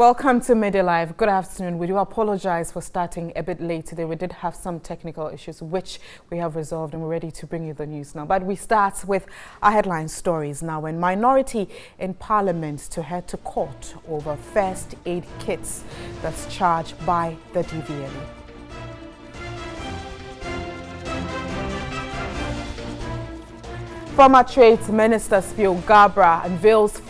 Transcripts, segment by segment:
Welcome to Media Live. Good afternoon. We do apologize for starting a bit late today. We did have some technical issues which we have resolved, and we're ready to bring you the news now. But we start with our headline stories now. When minority in Parliament to head to court over first aid kits that's charged by the DVLA. Former Trade Minister Spio Gabra unveils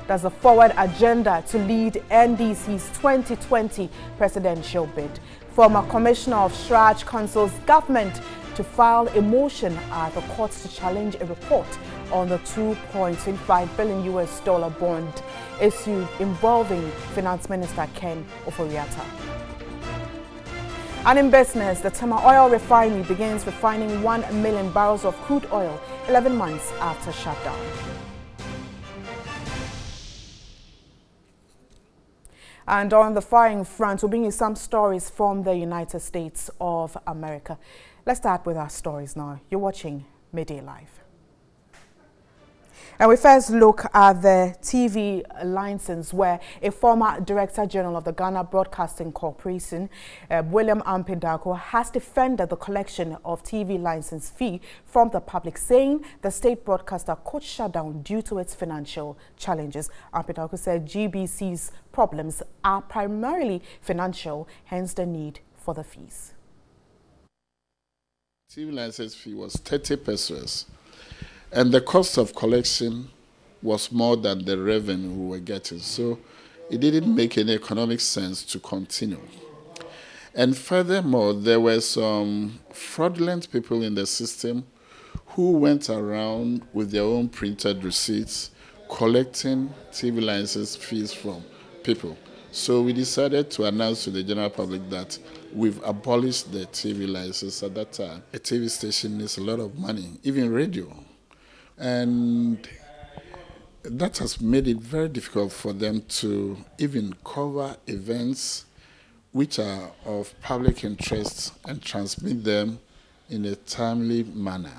there's a forward agenda to lead NDC's 2020 presidential bid. Former Commissioner of Shraj counsels government to file a motion at the courts to challenge a report on the $2.25 billion bond issued involving Finance Minister Ken Ofori-Atta. And in business, the Tema Oil Refinery begins refining 1 million barrels of crude oil 11 months after shutdown. And on the firing front, we'll bring you some stories from the United States of America. Let's start with our stories now. You're watching Media Live. And we first look at the TV license, where a former Director General of the Ghana Broadcasting Corporation, William Ampedako, has defended the collection of TV license fee from the public, saying the state broadcaster could shut down due to its financial challenges. Ampedako said GBC's problems are primarily financial, hence the need for the fees. TV license fee was 30 pesos. And the cost of collection was more than the revenue we were getting. So it didn't make any economic sense to continue. And furthermore, there were some fraudulent people in the system who went around with their own printed receipts collecting TV license fees from people. So we decided to announce to the general public that we've abolished the TV license at that time. A TV station needs a lot of money, even radio. And that has made it very difficult for them to even cover events which are of public interest and transmit them in a timely manner.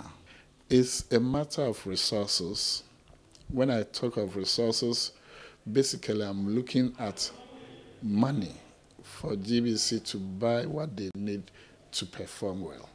It's a matter of resources. When I talk of resources, basically I'm looking at money for GBC to buy what they need to perform well.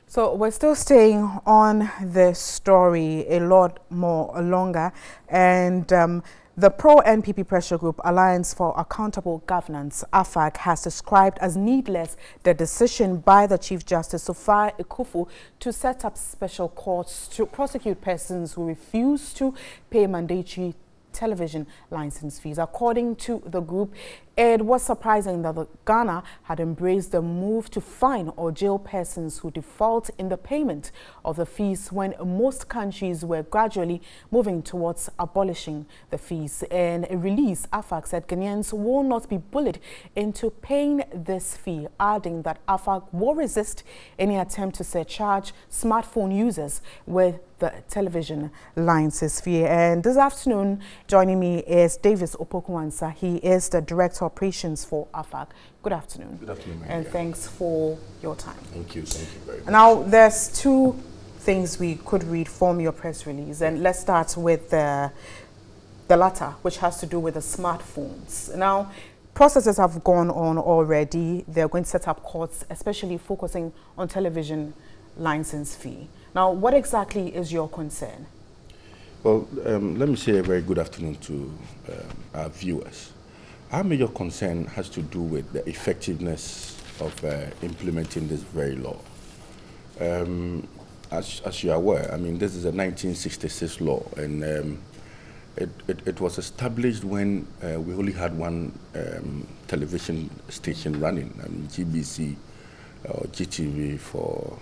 So we're still staying on this story a lot more longer, and the pro-NPP pressure group Alliance for Accountable Governance, AFAG, has described as needless the decision by the Chief Justice Sofia Ekufu to set up special courts to prosecute persons who refuse to pay mandatory television license fees. According to the group, it was surprising that Ghana had embraced the move to fine or jail persons who default in the payment of the fees, when most countries were gradually moving towards abolishing the fees. In a release, AFAG said Ghanaians will not be bullied into paying this fee, adding that AFAG will resist any attempt to surcharge smartphone users with the television license fee. And this afternoon, joining me is Davis Opoku-Ansah. He is the Director of Operations for AFAG. Good afternoon. Good afternoon, and thanks for your time. Thank you very much. Now, there's two things we could read from your press release, and let's start with the latter, which has to do with the smartphones. Now, processes have gone on already. They're going to set up courts, especially focusing on television license fee. Now, what exactly is your concern? Well, let me say a very good afternoon to our viewers. Our major concern has to do with the effectiveness of implementing this very law. As you are aware, I mean, this is a 1966 law, and it was established when we only had one television station running, I mean, GBC or GTV for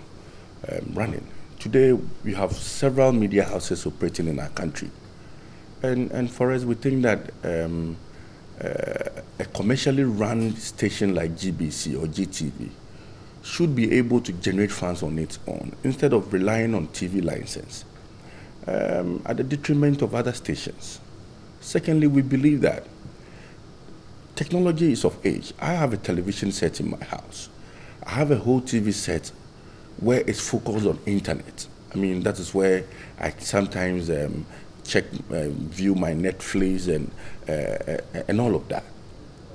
running. Today, we have several media houses operating in our country. And for us, we think that a commercially run station like GBC or GTV should be able to generate funds on its own instead of relying on TV license at the detriment of other stations. Secondly, we believe that technology is of age. I have a television set in my house. I have a whole TV set where it's focused on internet. I mean, that is where I sometimes check, view my Netflix and all of that.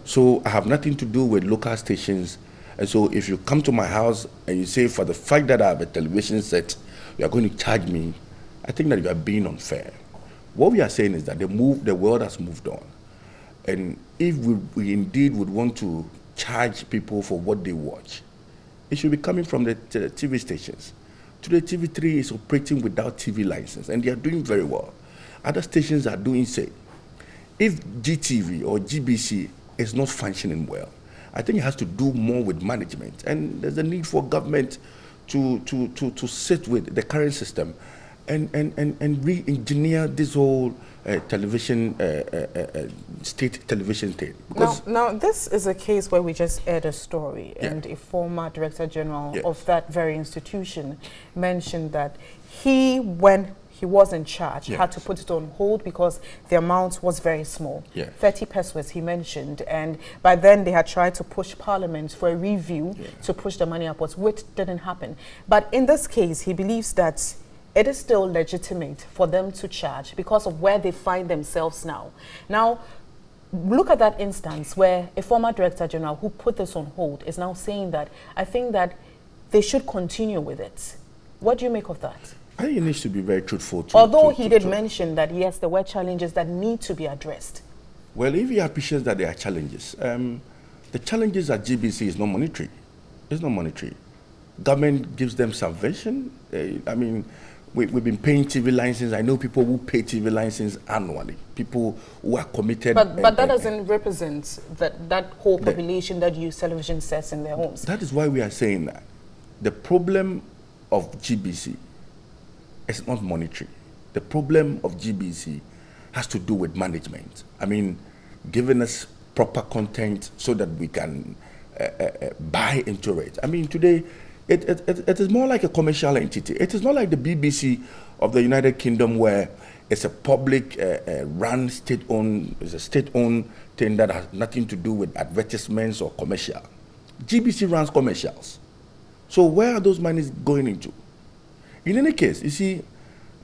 So I have nothing to do with local stations. And so if you come to my house and you say, for the fact that I have a television set, you are going to charge me, I think that you are being unfair. What we are saying is that the world has moved on. And if we indeed would want to charge people for what they watch, it should be coming from the TV stations. Today, TV3 is operating without TV license, and they are doing very well. Other stations are doing same. If GTV or GBC is not functioning well, I think it has to do more with management, and there's a need for government to sit with the current system and re-engineer this whole television, state television thing. Because now, this is a case where we just aired a story, and a former Director General of that very institution mentioned that when he was in charge, had to put it on hold because the amount was very small. 30 pesos he mentioned, and by then they had tried to push Parliament for a review to push the money upwards, which didn't happen. But in this case, he believes that it is still legitimate for them to charge because of where they find themselves now. Now, look at that instance where a former Director General who put this on hold is now saying that, I think that they should continue with it. What do you make of that? I think it needs to be very truthful. Although he did mention that, yes, there were challenges that need to be addressed. Well, if he appreciates that there are challenges, the challenges at GBC is not monetary. It's not monetary. Government gives them subvention. I mean, we've been paying TV license. I know people who pay TV license annually, people who are committed. But that doesn't represent that whole population that use television sets in their homes. That is why we are saying that the problem of GBC is not monetary. The problem of GBC has to do with management. I mean, giving us proper content so that we can buy into it. I mean, today, it is more like a commercial entity. It is not like the BBC of the United Kingdom where it's a public run, state-owned, it's a state-owned thing that has nothing to do with advertisements or commercial. GBC runs commercials. So where are those monies going into? In any case, you see,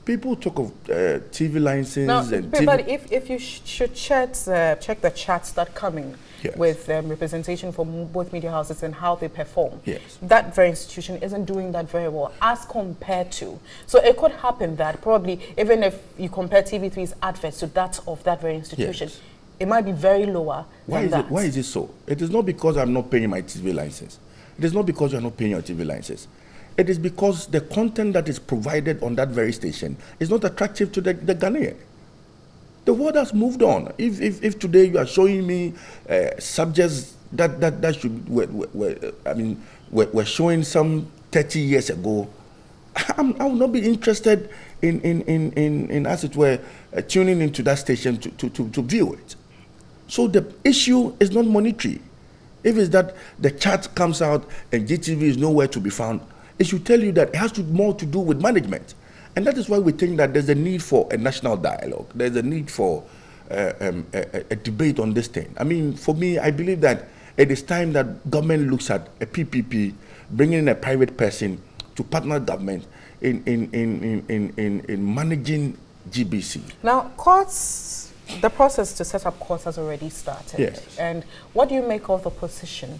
people talk of TV license and TV. But if you should check the charts that coming with representation from both media houses and how they perform, that very institution isn't doing that very well as compared to. So it could happen that probably even if you compare TV3's adverts to that of that very institution, it might be very lower than that. Why is it so? It is not because I'm not paying my TV license. It is not because you're not paying your TV license. It is because the content that is provided on that very station is not attractive to the Ghanaian. The world has moved on. If today you are showing me subjects that should were showing some 30 years ago, I will not be interested in as it were tuning into that station to view it. So the issue is not monetary. If it's that the chart comes out and GTV is nowhere to be found, it should tell you that it has more to do with management. And that is why we think that there's a need for a national dialogue. There's a need for a debate on this thing. I mean, for me, I believe that it is time that government looks at a PPP, bringing in a private person to partner government in managing GBC. Now, courts, the process to set up courts has already started. Yes. And what do you make of the position?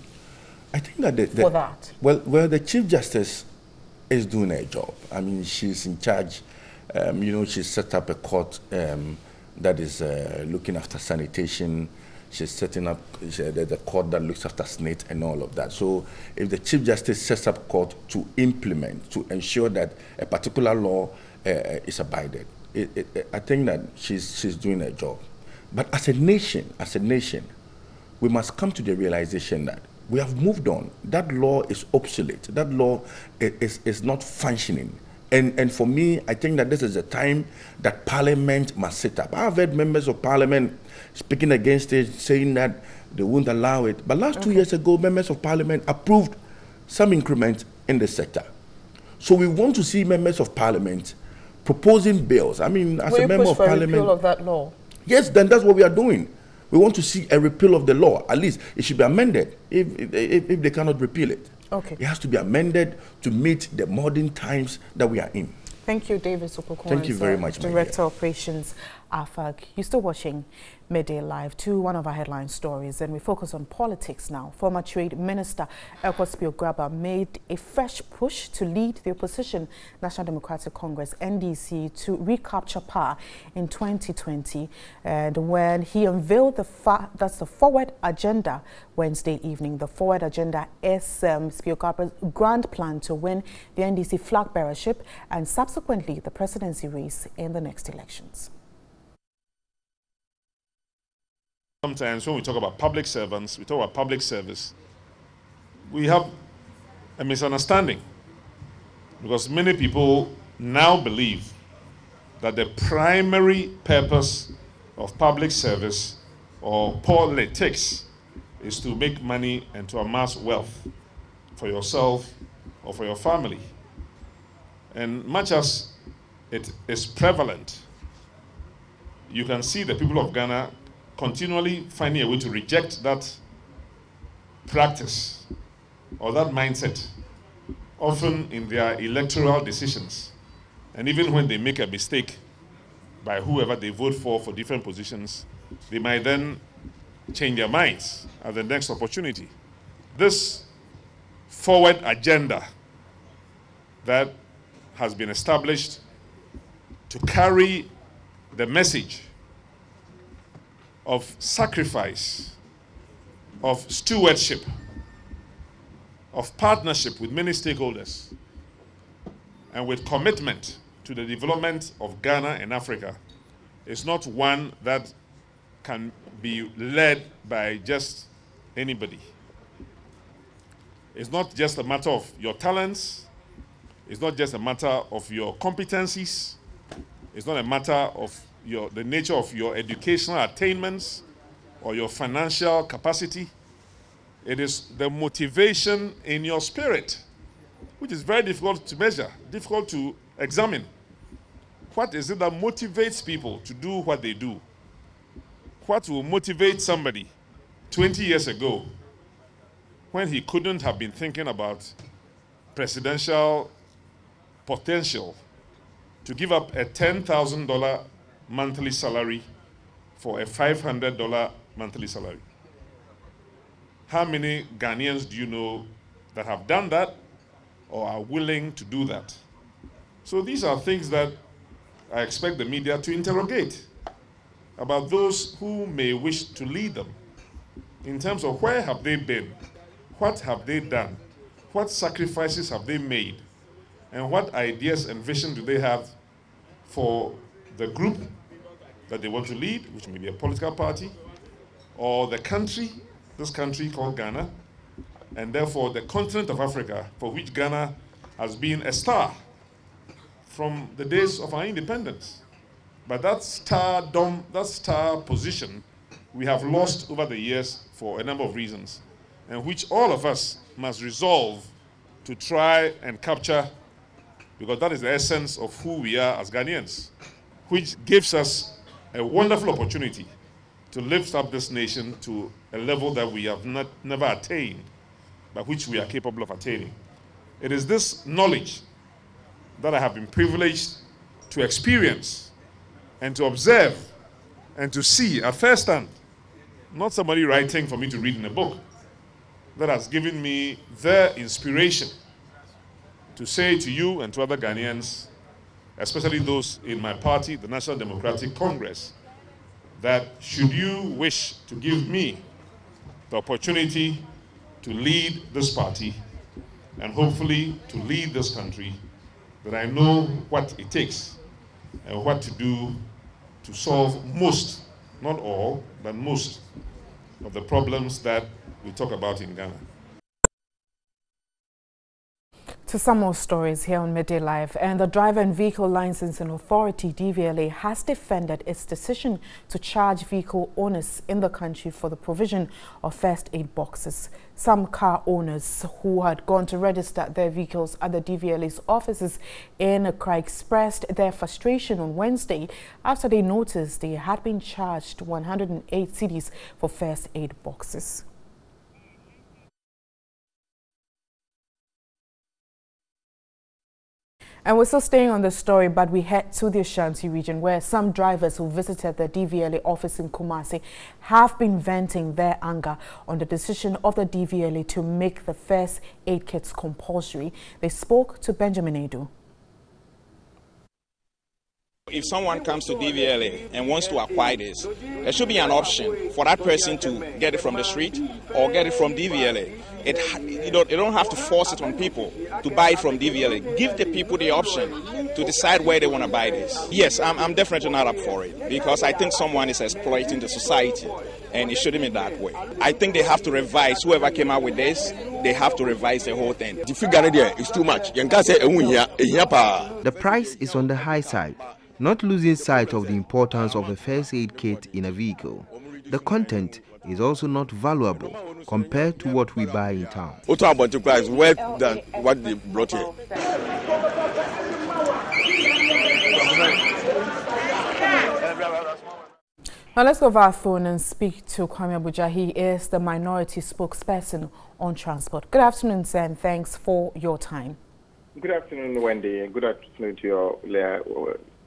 I think that for that? Well, the Chief Justice is doing her job. I mean, she's in charge. She's set up a court that is looking after sanitation. She's setting up the court that looks after SNIT and all of that. So if the Chief Justice sets up court to implement, to ensure that a particular law is abided, I think that she's doing her job. But as a nation, we must come to the realization that we have moved on. That law is obsolete. That law is not functioning. And for me, I think that this is a time that Parliament must sit up. I've heard members of Parliament speaking against it, saying that they won't allow it. But last 2 years ago, members of Parliament approved some increment in the sector. So we want to see members of Parliament proposing bills. I mean, as a member of Parliament, repeal of that law? Yes, then that's what we are doing. We want to see a repeal of the law. At least it should be amended if they cannot repeal it. Okay. It has to be amended to meet the modern times that we are in. Thank you, David Sopokon. Thank you very much, Director of Operations, AFAG. You're still watching Midday Live to one of our headline stories, and we focus on politics now. Former Trade Minister Elkos Graba made a fresh push to lead the opposition National Democratic Congress (NDC) to recapture power in 2020, and when he unveiled the forward agenda Wednesday evening. The forward agenda is Speaker Graba's grand plan to win the NDC flag bearership and subsequently the presidency race in the next elections. Sometimes when we talk about public servants, we talk about public service, we have a misunderstanding because many people now believe that the primary purpose of public service or politics is to make money and to amass wealth for yourself or for your family. And much as it is prevalent, you can see the people of Ghana continually finding a way to reject that practice or that mindset, often in their electoral decisions. And even when they make a mistake by whoever they vote for different positions, they might then change their minds at the next opportunity. This forward agenda that has been established to carry the message of sacrifice, of stewardship, of partnership with many stakeholders, and with commitment to the development of Ghana and Africa is not one that can be led by just anybody. It's not just a matter of your talents. It's not just a matter of your competencies. It's not a matter of the nature of your educational attainments or your financial capacity. It is the motivation in your spirit, which is very difficult to measure, difficult to examine. What is it that motivates people to do what they do? What will motivate somebody 20 years ago when he couldn't have been thinking about presidential potential to give up a $10,000 monthly salary for a $500 monthly salary? How many Ghanaians do you know that have done that or are willing to do that? So these are things that I expect the media to interrogate about those who may wish to lead them in terms of where have they been, what have they done, what sacrifices have they made, and what ideas and vision do they have for the group that they want to lead, which may be a political party, or the country, this country called Ghana, and therefore the continent of Africa, for which Ghana has been a star from the days of our independence. But that stardom, that star position, we have lost over the years for a number of reasons, and which all of us must resolve to try and capture, because that is the essence of who we are as Ghanaians, which gives us a wonderful opportunity to lift up this nation to a level that we have never attained, but which we are capable of attaining. It is this knowledge that I have been privileged to experience and to observe and to see at first hand, not somebody writing for me to read in a book, that has given me their inspiration to say to you and to other Ghanaians, especially those in my party, the National Democratic Congress, that should you wish to give me the opportunity to lead this party and hopefully to lead this country, that I know what it takes and what to do to solve most, not all, but most of the problems that we talk about in Ghana. To some more stories here on Midday Live, and the Driver and Vehicle Licensing Authority, DVLA, has defended its decision to charge vehicle owners in the country for the provision of first aid boxes. Some car owners who had gone to register their vehicles at the DVLA's offices in Accra expressed their frustration on Wednesday after they noticed they had been charged 108 cedis for first aid boxes. And we're still staying on the story, but we head to the Ashanti region where some drivers who visited the DVLA office in Kumasi have been venting their anger on the decision of the DVLA to make the first aid kits compulsory. They spoke to Benjamin Edu. If someone comes to DVLA and wants to acquire this, there should be an option for that person to get it from the street or get it from DVLA. You don't have to force it on people to buy it from DVLA. Give the people the option to decide where they want to buy this. Yes, I'm definitely not up for it because I think someone is exploiting the society and it shouldn't be that way. I think they have to revise, whoever came out with this, they have to revise the whole thing. The figure there is too much. The price is on the high side. Not losing sight of the importance of a first aid kit in a vehicle. The content is also not valuable compared to what we buy in town. The price is worth than what they brought here. Now let's go over our phone and speak to Kwame Abuja. He is the minority spokesperson on transport. Good afternoon, sir, and thanks for your time. Good afternoon, Wendy, and good afternoon to your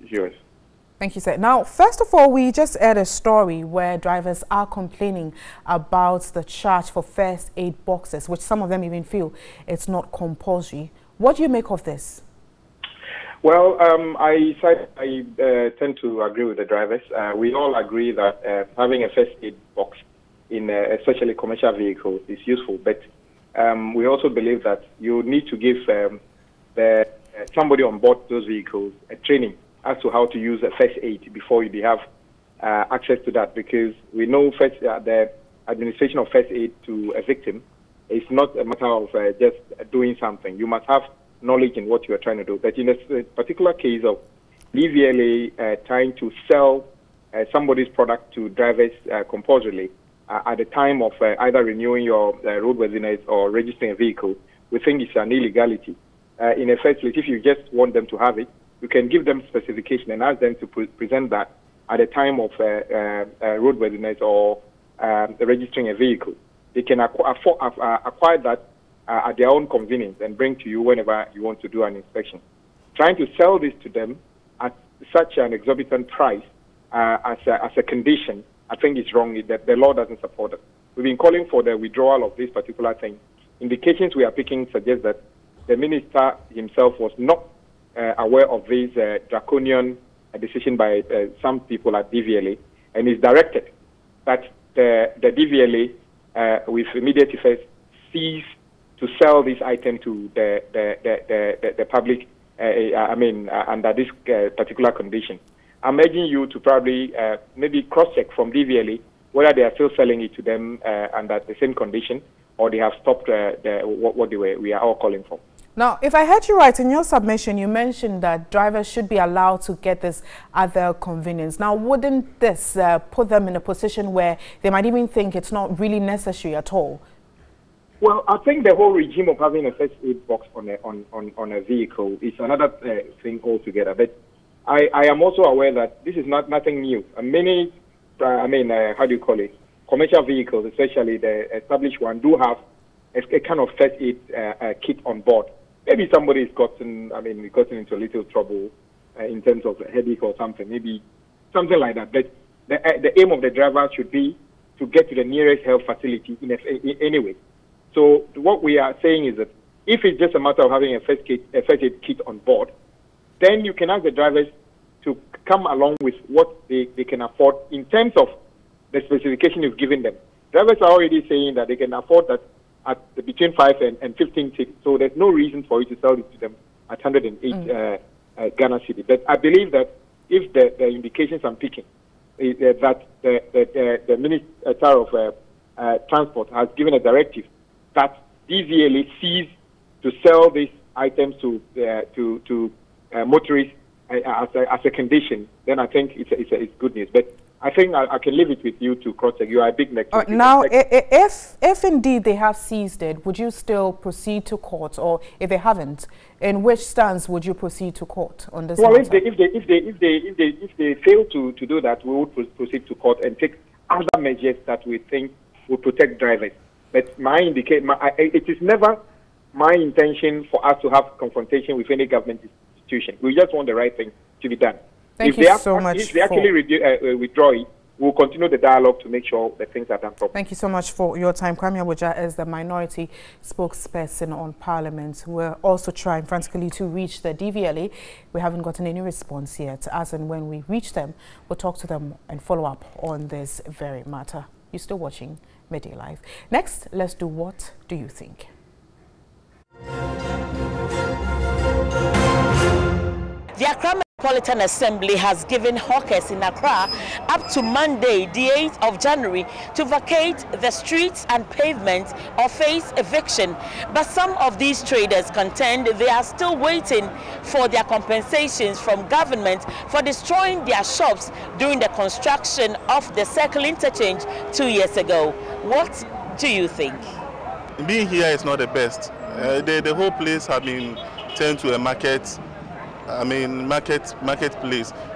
viewers. Thank you, sir. Now, first of all, we just heard a story where drivers are complaining about the charge for first aid boxes, which some of them even feel it's not compulsory. What do you make of this? Well, I tend to agree with the drivers. We all agree that having a first aid box in especially commercial vehicles is useful, but we also believe that you need to give somebody on board those vehicles a training as to how to use a first aid before you have access to that, because we know the administration of first aid to a victim is not a matter of just doing something. You must have knowledge in what you are trying to do. But in a particular case of DVLA trying to sell somebody's product to drivers compulsorily at the time of either renewing your roadworthiness or registering a vehicle, we think it's an illegality. In a first place, if you just want them to have it, you can give them specification and ask them to present that at the time of roadworthiness or registering a vehicle. They can acquire that at their own convenience and bring to you whenever you want to do an inspection. Trying to sell this to them at such an exorbitant price as a condition, I think it's wrong. The law doesn't support it. We've been calling for the withdrawal of this particular thing. Indications we are picking suggest that the minister himself was not aware of this draconian decision by some people at DVLA, and is directed that the DVLA, with immediate effect, cease to sell this item to the public. Under this particular condition. I'm urging you to probably maybe cross-check from DVLA whether they are still selling it to them under the same condition, or they have stopped what we are all calling for. Now, if I heard you right, in your submission, you mentioned that drivers should be allowed to get this at their convenience. Now, wouldn't this put them in a position where they might even think it's not really necessary at all? Well, I think the whole regime of having a first aid box on a vehicle is another thing altogether. But I am also aware that this is nothing new. Many, how do you call it? Commercial vehicles, especially the established one, do have a kind of first aid kit on board. Maybe somebody has gotten into a little trouble in terms of a headache or something, maybe something like that. But the aim of the driver should be to get to the nearest health facility anyway. So what we are saying is that if it's just a matter of having a first aid kit on board, then you can ask the drivers to come along with what they can afford in terms of the specification you've given them. Drivers are already saying that they can afford that at between 5 and 15 cities. So there's no reason for you to sell it to them at 108 Ghana cedi. But I believe that if the indications I'm picking is that the Minister of Transport has given a directive that DVLA cease to sell these items to motorists as a condition, then I think it's good news. But I think I can leave it with you to cross-check. You are a big neck. Now, if indeed they have seized it, would you still proceed to court, or if they haven't, in which stance would you proceed to court on this? Well, if they fail to do that, we would proceed to court and take other measures that we think will protect drivers. But it is never my intention for us to have confrontation with any government institution. We just want the right thing to be done. Thank you so much. If they actually withdraw it, we'll continue the dialogue to make sure that things are done properly. Thank you so much for your time. Kwame Abuja is the minority spokesperson on Parliament. We're also trying frantically to reach the DVLA. We haven't gotten any response yet. As and when we reach them, we'll talk to them and follow up on this very matter. You're still watching Media Live. Next, let's do What Do You Think? The Accra Metropolitan Assembly has given hawkers in Accra up to Monday, the 8th of January, to vacate the streets and pavements or face eviction. But some of these traders contend they are still waiting for their compensations from government for destroying their shops during the construction of the Circle Interchange 2 years ago. What do you think? Being here is not the best. The whole place has been turned to a marketplace,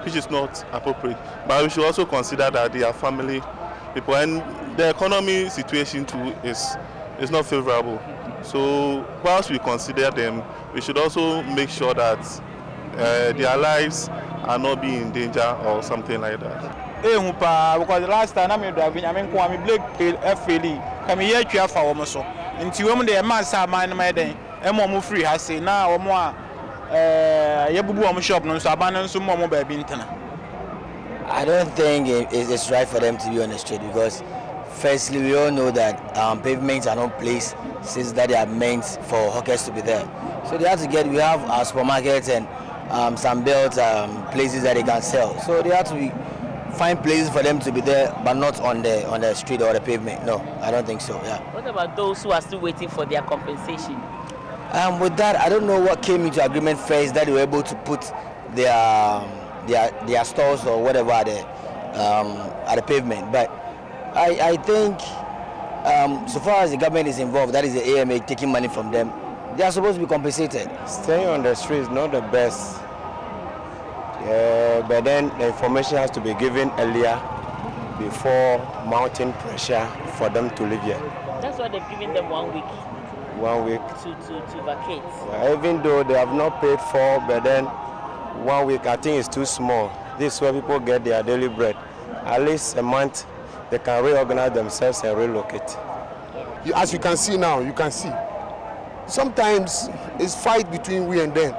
which is not appropriate. But we should also consider that they are family people, and the economy situation too is not favorable. So whilst we consider them, we should also make sure that their lives are not being in danger or something like that. Because the last time I'm driving, Blake FLE, come here to for almost so. Until women the master mine my day, and free has say now or more. Shop no so abandon some more baby internet. I don't think it's right for them to be on the street because firstly we all know that pavements are not placed since that they are meant for hawkers to be there. So they have to we have our supermarkets and some built places that they can sell. So they have to find places for them to be there, but not on the street or the pavement. No, I don't think so. Yeah. What about those who are still waiting for their compensation? With that, I don't know what came into agreement first that they were able to put their stores or whatever at the pavement. But I think so far as the government is involved, that is the AMA taking money from them, they are supposed to be compensated. Staying on the street is not the best. But then the information has to be given earlier before mounting pressure for them to live here. That's why they've given them 1 week. 1 week. To vacate. Even though they have not paid for, but then 1 week I think is too small. This is where people get their daily bread. At least a month they can reorganize themselves and relocate. As you can see now, you can see. Sometimes it's fight between we and them.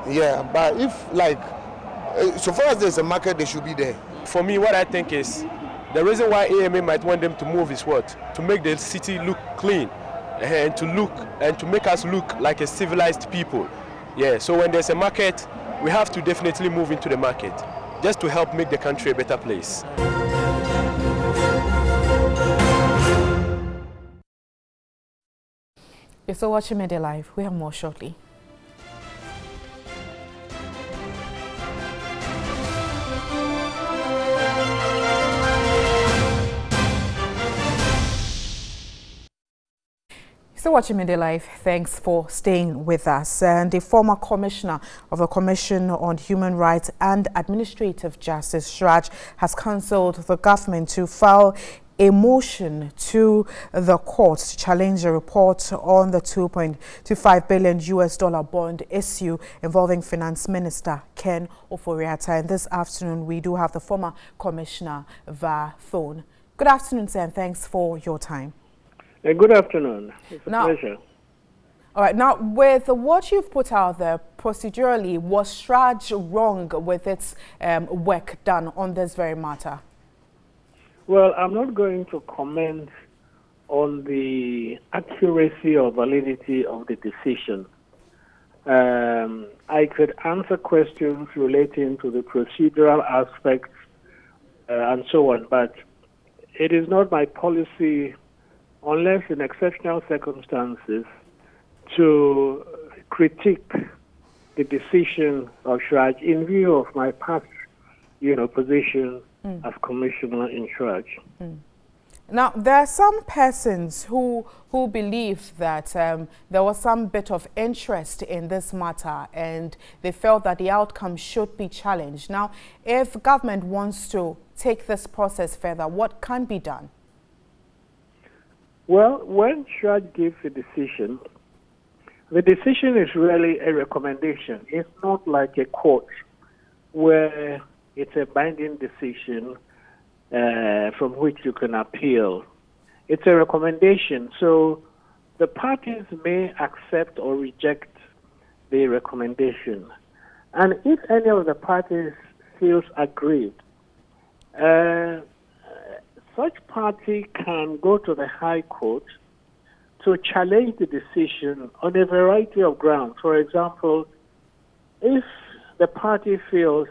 Yeah, but if so far as there's a market, they should be there. For me, what I think is the reason why AMA might want them to move is what? To make the city look clean and to make us look like a civilized people. Yeah, so when there's a market, we have to definitely move into the market just to help make the country a better place. You're still watching Media Live. We have more shortly. Still watching Media Live. Thanks for staying with us. And the former commissioner of the Commission on Human Rights and Administrative Justice, Shraj, has counselled the government to file a motion to the court to challenge a report on the $2.25 billion bond issue involving Finance Minister Ken Ofori-Atta. And this afternoon, we do have the former commissioner via phone. Good afternoon, sir, and thanks for your time. Good afternoon. It's a pleasure. All right. Now, with what you've put out there procedurally, was Shraj wrong with its work done on this very matter? Well, I'm not going to comment on the accuracy or validity of the decision. I could answer questions relating to the procedural aspects and so on, but it is not my policy, unless in exceptional circumstances, to critique the decision of Shraj in view of my past, position as commissioner in Shraj. Now, there are some persons who believe that there was some bit of interest in this matter and they felt that the outcome should be challenged. Now, if government wants to take this process further, what can be done? Well, when Shraj gives a decision, The decision is really a recommendation. It's not like a court where it's a binding decision from which you can appeal. It's a recommendation. So the parties may accept or reject the recommendation. And if any of the parties feels aggrieved, such party can go to the High Court to challenge the decision on a variety of grounds. For example, if the party feels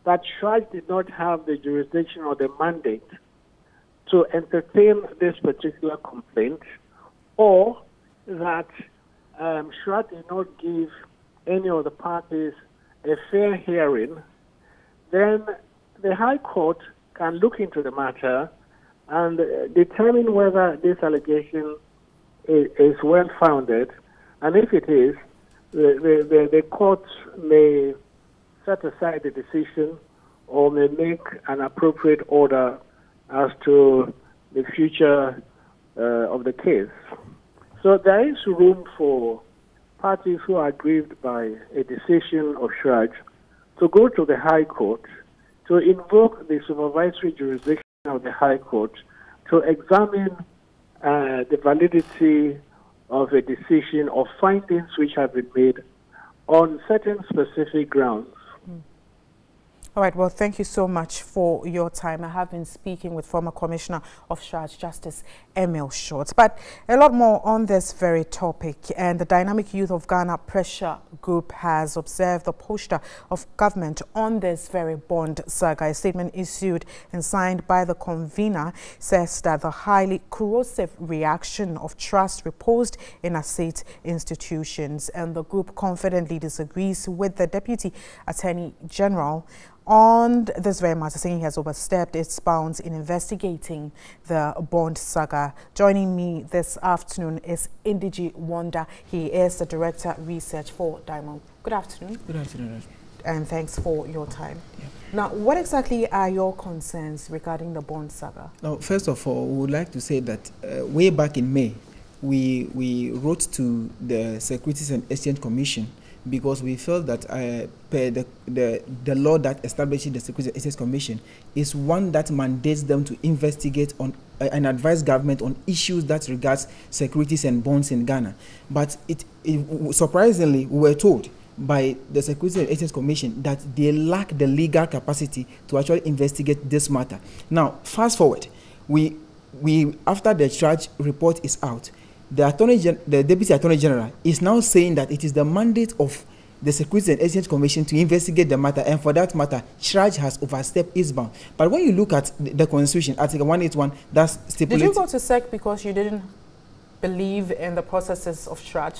that Shraj did not have the jurisdiction or the mandate to entertain this particular complaint, or that Shraj did not give any of the parties a fair hearing, then the High Court can look into the matter and determine whether this allegation is well-founded, and if it is, the court may set aside the decision or may make an appropriate order as to the future of the case. So there is room for parties who are aggrieved by a decision of Shraj to go to the High Court, to invoke the supervisory jurisdiction of the High Court, to examine the validity of a decision or findings which have been made on certain specific grounds. All right, well, thank you so much for your time. I have been speaking with former Commissioner of Shraj, Justice Emil Short. But a lot more on this very topic. And the Dynamic Youth of Ghana Pressure Group has observed the posture of government on this very bond saga. A statement issued and signed by the convener says that the highly corrosive reaction of trust reposed in our state institutions, and the group confidently disagrees with the Deputy Attorney General on this very matter, saying he has overstepped its bounds in investigating the bond saga. Joining me this afternoon is Indiji Wanda. He is the Director Research for Diamond. Good afternoon. Good afternoon. And thanks for your time. Yeah. Now, what exactly are your concerns regarding the bond saga? Now, first of all, we would like to say that way back in May, we wrote to the Securities and Exchange Commission because we felt that the law that establishes the Securities and Exchange Commission is one that mandates them to investigate on and advise government on issues that regards securities and bonds in Ghana. But surprisingly, we were told by the Securities and Exchange Commission that they lack the legal capacity to actually investigate this matter. Now, fast forward, we after the charge report is out, the Deputy Attorney General is now saying that it is the mandate of the Securities and Exchange Commission to investigate the matter, and for that matter, Shraj has overstepped its bound. But when you look at the Constitution, Article 181, that's stipulated. Did you go to SEC because you didn't believe in the processes of Shraj?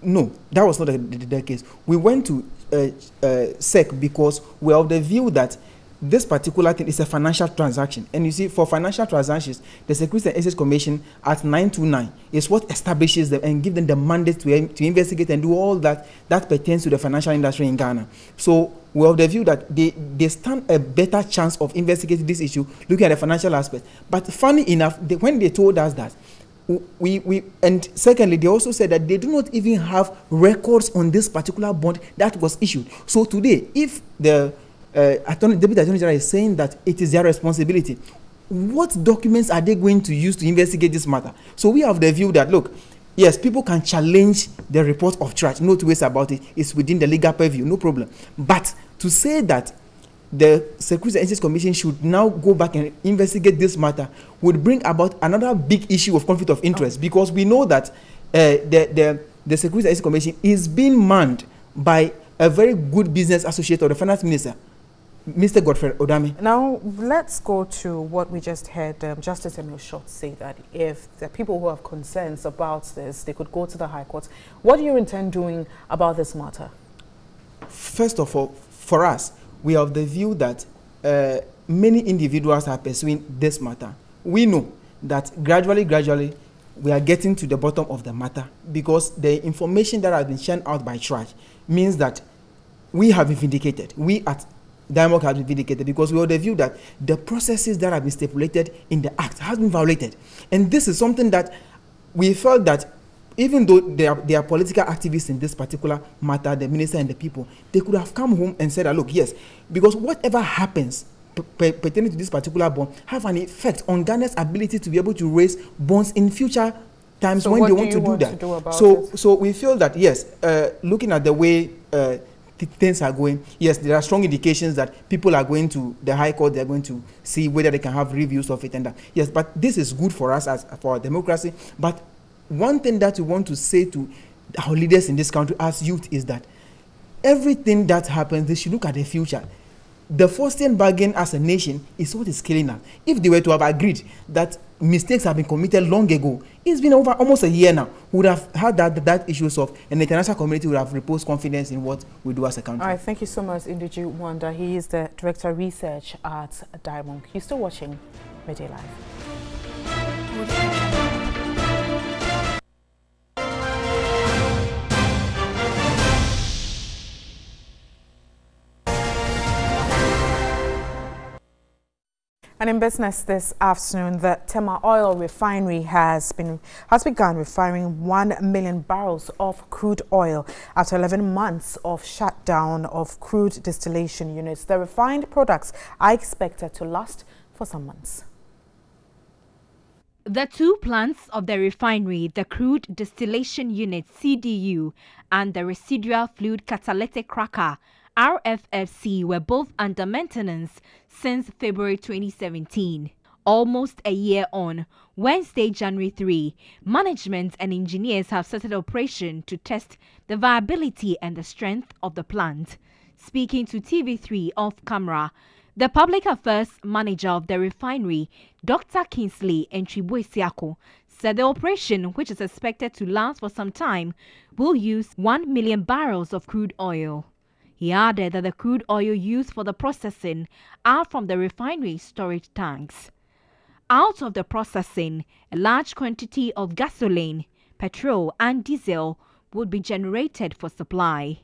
No, that was not the case. We went to SEC because we're of the view that this particular thing is a financial transaction. And you see, for financial transactions, the Securities and Exchange Commission at 929 is what establishes them and gives them the mandate to investigate and do all that pertains to the financial industry in Ghana. So we're of the view that they stand a better chance of investigating this issue, looking at the financial aspect. But funny enough, when they told us that, and secondly, they also said that they do not even have records on this particular bond that was issued. So today, if the Deputy Attorney General is saying that it is their responsibility, what documents are they going to use to investigate this matter? So we have the view that, look, yes, people can challenge the report of Shraj, no two ways about it, it's within the legal purview, no problem. But to say that the Securities and Exchange Commission should now go back and investigate this matter would bring about another big issue of conflict of interest, because we know that the Securities and Exchange Commission is being manned by a very good business associate of the Finance Minister, Mr. Godfrey Odame. Now, let's go to what we just heard Justice Emil Short say, that if the people who have concerns about this, they could go to the High Court. What do you intend doing about this matter? First of all, for us, we have the view that many individuals are pursuing this matter. We know that gradually, we are getting to the bottom of the matter, because the information that has been shown out by Shraj means that we have been vindicated. We at Diamond have been vindicated, because we have the view that the processes that have been stipulated in the Act has been violated. And this is something that we felt that even though they are political activists in this particular matter, the minister and the people, they could have come home and said, look, yes, because whatever happens pertaining to this particular bond have an effect on Ghana's ability to be able to raise bonds in future times when they want to do that. So we feel that, yes, looking at the way things are going, yes, there are strong indications that people are going to the High Court, they're going to see whether they can have reviews of it and that. Yes, but this is good for us as for our democracy. But one thing that we want to say to our leaders in this country as youth is that everything that happens, they should look at the future. The Faustian bargain as a nation is what is killing us. If they were to have agreed that mistakes have been committed long ago, it's been over almost a year now, we would have had that issue solved, and the international community would have reposed confidence in what we do as a country. All right, thank you so much, Indiju Wanda. He is the Director of Research at Diamond. You're still watching Midday Live. And in business this afternoon, the Tema Oil Refinery has begun refining 1 million barrels of crude oil after 11 months of shutdown of crude distillation units. The refined products are expected to last for some months. The two plants of the refinery, the Crude Distillation Unit (CDU) and the Residual Fluid Catalytic Cracker (RFFC), were both under maintenance since February 2017. Almost a year on, Wednesday, January 3, management and engineers have started operation to test the viability and the strength of the plant. Speaking to TV3 off camera, the public affairs manager of the refinery, Dr. Kingsley Entribuesiako, said the operation, which is expected to last for some time, will use 1 million barrels of crude oil. He added that the crude oil used for the processing are from the refinery storage tanks. Out of the processing, a large quantity of gasoline, petrol and diesel would be generated for supply.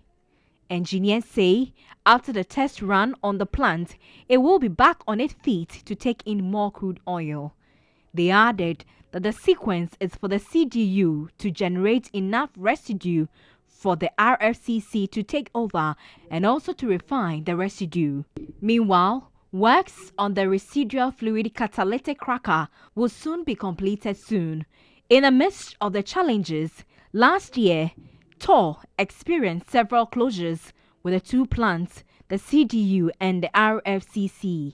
Engineers say after the test run on the plant, it will be back on its feet to take in more crude oil. They added that the sequence is for the CDU to generate enough residue for the RFCC to take over and also to refine the residue. Meanwhile, works on the Residual Fluid Catalytic Cracker will soon be completed soon. In the midst of the challenges, last year, TOR experienced several closures with the two plants, the CDU and the RFCC.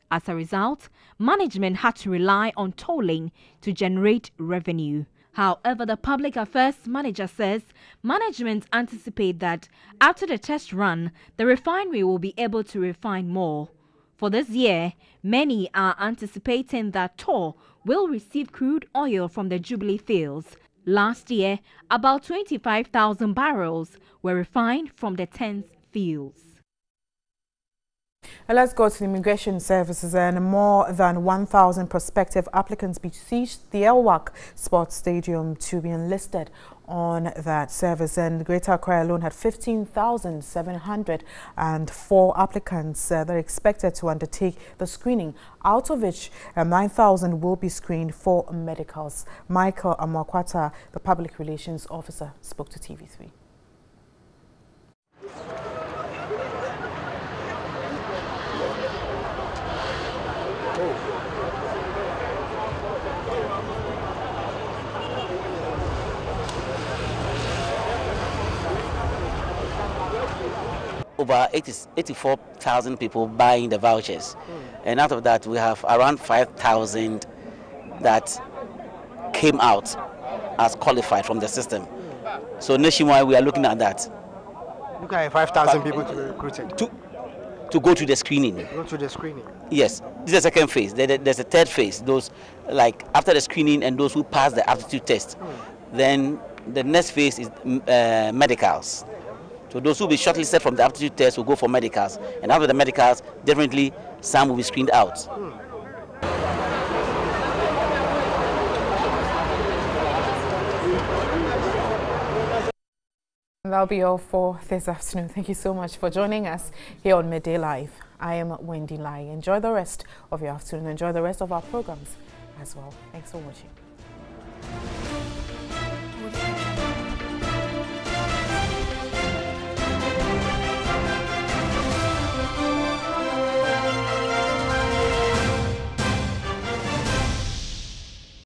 As a result, management had to rely on tolling to generate revenue. However, the public affairs manager says management anticipate that after the test run, the refinery will be able to refine more. For this year, many are anticipating that TOR will receive crude oil from the Jubilee fields. Last year, about 25,000 barrels were refined from the 10 fields. Let's go to the Immigration Services, and more than 1,000 prospective applicants besieged the Elwak Sports Stadium to be enlisted on that service, and Greater Accra alone had 15,704 applicants that are expected to undertake the screening, out of which 9,000 will be screened for medicals. Michael Amakwata, the Public Relations Officer, spoke to TV3. Over 84,000 people buying the vouchers, and out of that we have around 5,000 that came out as qualified from the system. So nationwide we are looking at that. Look at 5,000 people to be recruited. To go to the screening. Go to the screening. Yes, this is the second phase. There's a third phase. Those, like after the screening and those who pass the aptitude test, then the next phase is medicals. So those who will be shortlisted from the aptitude test will go for medicals, and after the medicals, definitely some will be screened out. That'll be all for this afternoon. Thank you so much for joining us here on Midday Live. I am Wendy Lai. Enjoy the rest of your afternoon. Enjoy the rest of our programs as well. Thanks for watching.